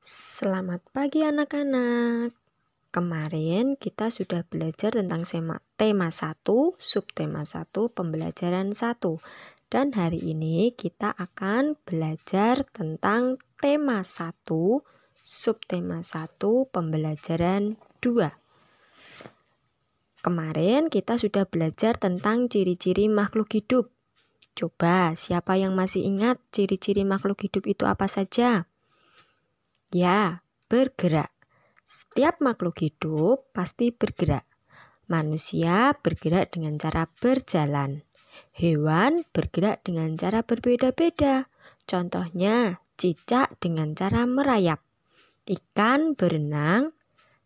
Selamat pagi anak-anak. Kemarin kita sudah belajar tentang tema 1, subtema 1, pembelajaran 1. Dan hari ini kita akan belajar tentang tema 1, subtema 1, pembelajaran 2. Kemarin kita sudah belajar tentang ciri-ciri makhluk hidup. Coba siapa yang masih ingat ciri-ciri makhluk hidup itu apa saja? Ya, bergerak. Setiap makhluk hidup pasti bergerak. Manusia bergerak dengan cara berjalan. Hewan bergerak dengan cara berbeda-beda. Contohnya, cicak dengan cara merayap. Ikan berenang,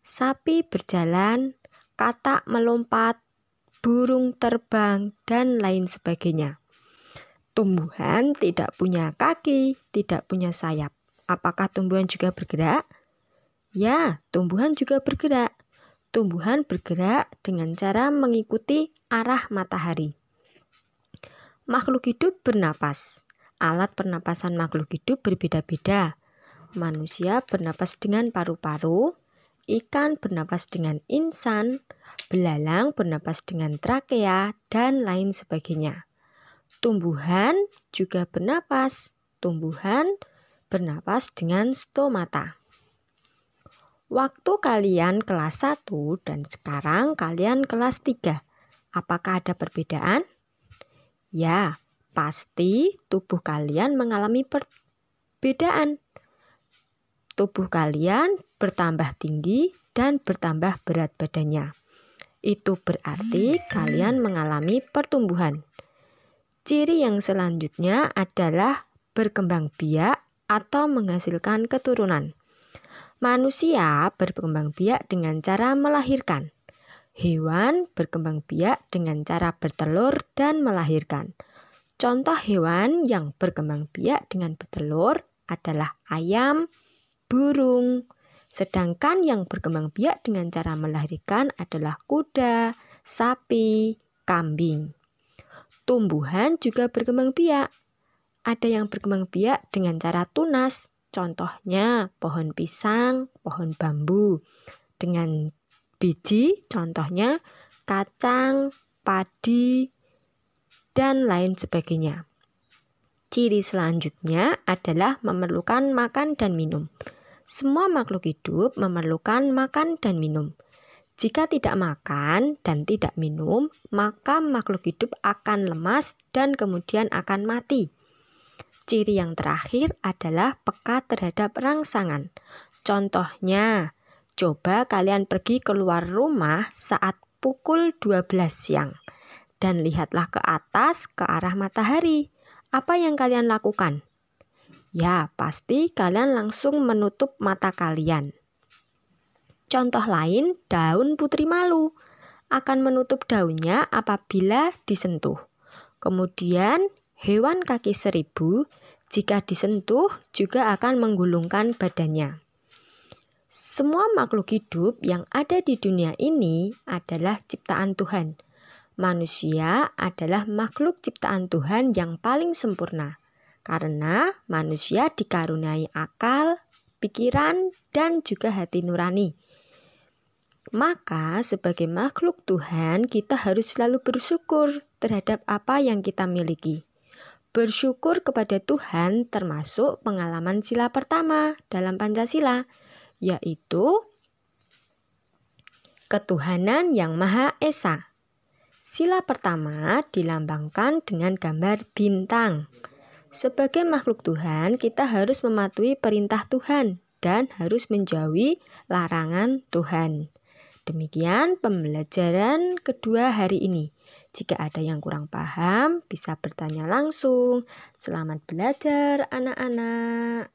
sapi berjalan, katak melompat, burung terbang, dan lain sebagainya. Tumbuhan tidak punya kaki, tidak punya sayap. Apakah tumbuhan juga bergerak? Ya, tumbuhan juga bergerak. Tumbuhan bergerak dengan cara mengikuti arah matahari. Makhluk hidup bernapas. Alat pernapasan makhluk hidup berbeda-beda. Manusia bernapas dengan paru-paru, ikan bernapas dengan insan, belalang bernapas dengan trakea, dan lain sebagainya. Tumbuhan juga bernapas. Tumbuhan bernapas dengan stomata. Waktu kalian kelas 1 dan sekarang kalian kelas 3. Apakah ada perbedaan? Ya, pasti tubuh kalian mengalami perbedaan. Tubuh kalian bertambah tinggi dan bertambah berat badannya. Itu berarti kalian mengalami pertumbuhan. Ciri yang selanjutnya adalah berkembang biak atau menghasilkan keturunan. Manusia berkembang biak dengan cara melahirkan. Hewan berkembang biak dengan cara bertelur dan melahirkan. Contoh hewan yang berkembang biak dengan bertelur adalah ayam, burung. Sedangkan yang berkembang biak dengan cara melahirkan adalah kuda, sapi, kambing. Tumbuhan juga berkembang biak. Ada yang berkembang biak dengan cara tunas, contohnya pohon pisang, pohon bambu. Dengan biji, contohnya kacang, padi, dan lain sebagainya. Ciri selanjutnya adalah memerlukan makan dan minum. Semua makhluk hidup memerlukan makan dan minum. Jika tidak makan dan tidak minum, maka makhluk hidup akan lemas dan kemudian akan mati. Ciri yang terakhir adalah peka terhadap rangsangan. Contohnya, coba kalian pergi keluar rumah saat pukul 12 siang dan lihatlah ke atas ke arah matahari. Apa yang kalian lakukan? Ya, pasti kalian langsung menutup mata kalian. Contoh lain, daun putri malu akan menutup daunnya apabila disentuh. Kemudian, hewan kaki 1000 jika disentuh juga akan menggulungkan badannya. Semua makhluk hidup yang ada di dunia ini adalah ciptaan Tuhan. Manusia adalah makhluk ciptaan Tuhan yang paling sempurna karena manusia dikaruniai akal, pikiran, dan juga hati nurani. Maka sebagai makhluk Tuhan kita harus selalu bersyukur terhadap apa yang kita miliki. Bersyukur kepada Tuhan termasuk pengalaman sila pertama dalam Pancasila, yaitu ketuhanan yang Maha Esa. Sila pertama dilambangkan dengan gambar bintang. Sebagai makhluk Tuhan, kita harus mematuhi perintah Tuhan dan harus menjauhi larangan Tuhan. Demikian pembelajaran kedua hari ini. Jika ada yang kurang paham, bisa bertanya langsung. Selamat belajar anak-anak.